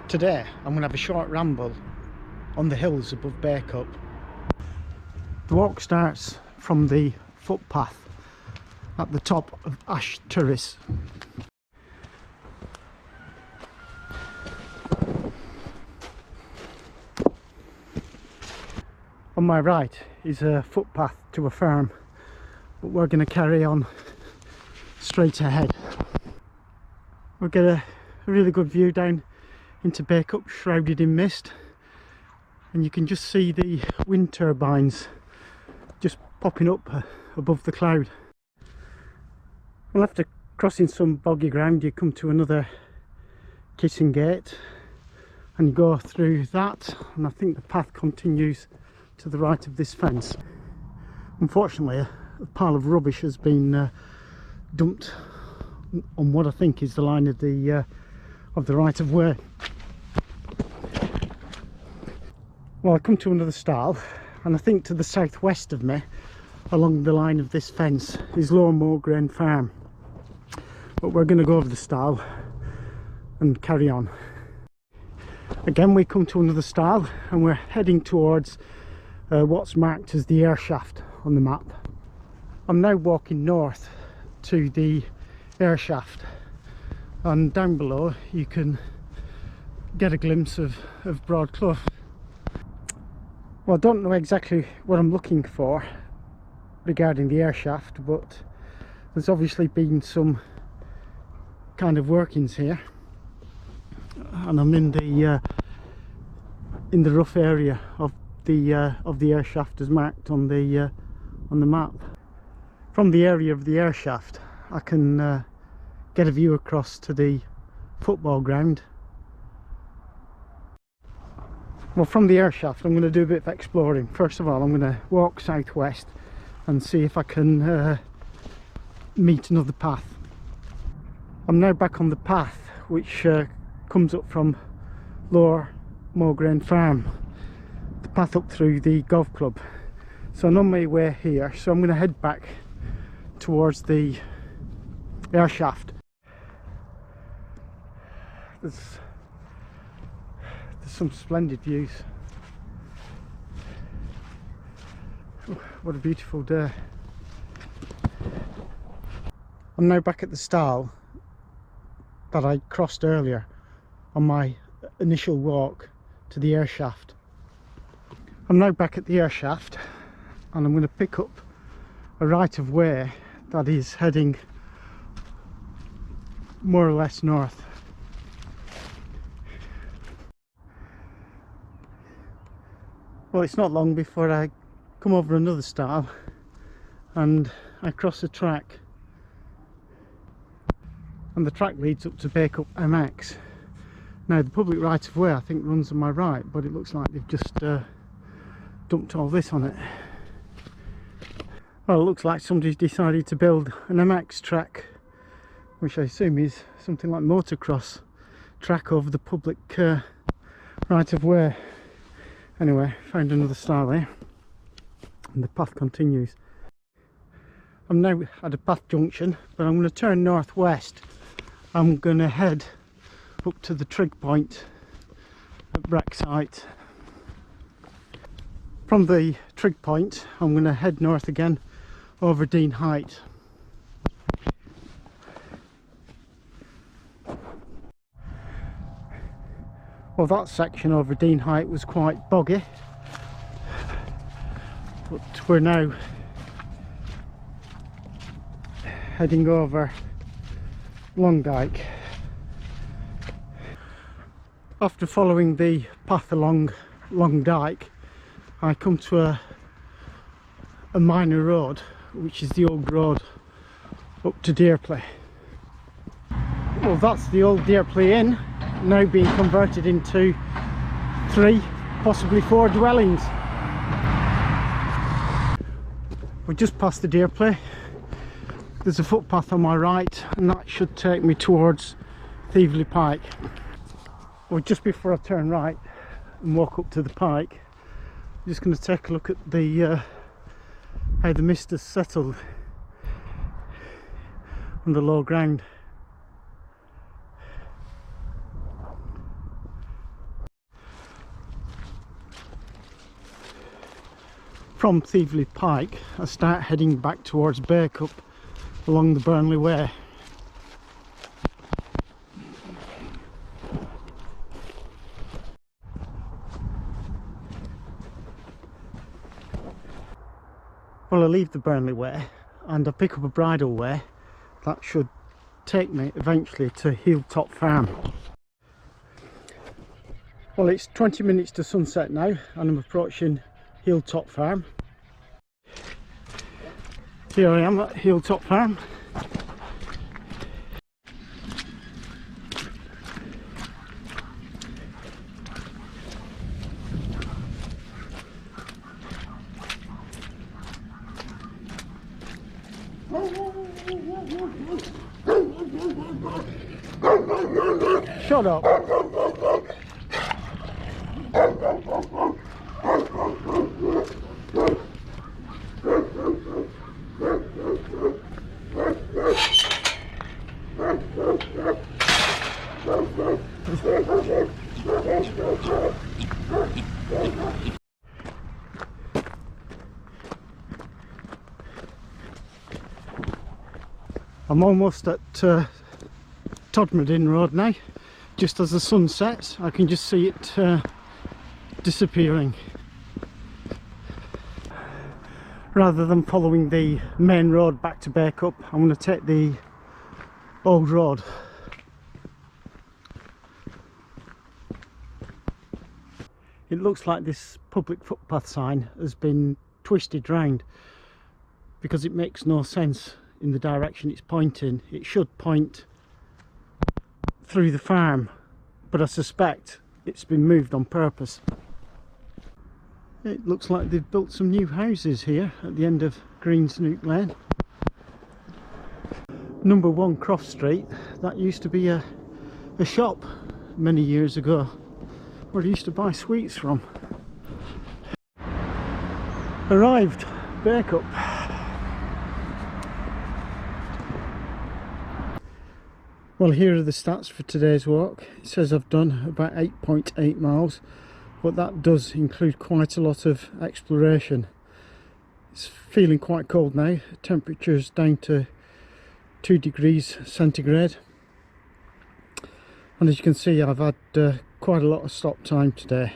Today I'm going to have a short ramble on the hills above Bacup. The walk starts from the footpath at the top of Ash Terrace. On my right is a footpath to a farm, but we're going to carry on straight ahead. We'll get a really good view down into Bacup, shrouded in mist, and you can just see the wind turbines just popping up above the cloud. Well, after crossing some boggy ground, you come to another kissing gate and you go through that, and I think the path continues to the right of this fence. Unfortunately, a pile of rubbish has been dumped on what I think is the line of the right of way. Well, I come to another stile, and I think to the southwest of me, along the line of this fence, is Lower Moorgrain Farm. But we're going to go over the stile and carry on. Again, we come to another stile, and we're heading towards what's marked as the air shaft on the map. I'm now walking north to the air shaft, and down below you can get a glimpse of Broadclough. Well, I don't know exactly what I'm looking for regarding the air shaft, but there's obviously been some kind of workings here, and I'm in the rough area of the air shaft as marked on the map. From the area of the air shaft, I can get a view across to the football ground. Well, from the air shaft I'm going to do a bit of exploring. First of all, I'm going to walk southwest and see if I can meet another path. I'm now back on the path which comes up from Lower Moorgrain Farm, the path up through the golf club. So I'm on my way here, so I'm going to head back towards the air shaft. There's some splendid views. Oh, what a beautiful day. I'm now back at the stile that I crossed earlier on my initial walk to the air shaft. I'm now back at the air shaft, and I'm going to pick up a right of way that is heading more or less north. Well, it's not long before I come over another stile and I cross a track, and the track leads up to Bacup MX. Now, the public right of way I think runs on my right, but it looks like they've just dumped all this on it. Well, it looks like somebody's decided to build an MX track, which I assume is something like motocross track over the public right of way. Anyway, found another stile here, and the path continues. I'm now at a path junction, but I'm going to turn northwest. I'm going to head up to the trig point at Brex Height. From the trig point, I'm going to head north again over Dean Height. Well, that section over Dean Height was quite boggy, but we're now heading over Long Dyke. After following the path along Long Dyke, I come to a minor road, which is the old road up to Deerplay. Well, that's the old Deerplay Inn, now being converted into 3, possibly 4 dwellings. We're just past the Deerplay. There's a footpath on my right, and that should take me towards Thieveley Pike. Well, just before I turn right and walk up to the pike, I'm just going to take a look at the how the mist has settled on the low ground. from Thieveley Pike, I start heading back towards Bacup along the Burnley Way. Well, I leave the Burnley Way and I pick up a bridle way that should take me eventually to Hilltop Farm. Well, it's 20 minutes to sunset now and I'm approaching Hilltop Farm. Here I am at Hilltop Farm. Shut up. I'm almost at Todmorden Road now. Just as the sun sets, I can just see it disappearing. Rather than following the main road back to Bacup, I'm going to take the old road. It looks like this public footpath sign has been twisted round because it makes no sense in the direction it's pointing. It should point through the farm, but I suspect it's been moved on purpose. It looks like they've built some new houses here at the end of Greensnook Lane. Number 1 Croft Street, that used to be a shop many years ago where I used to buy sweets from. Arrived, Bacup. Well, here are the stats for today's walk. It says I've done about 8.8 miles, but that does include quite a lot of exploration. It's feeling quite cold now, temperature's down to 2 degrees centigrade. And as you can see, I've had quite a lot of stop time today.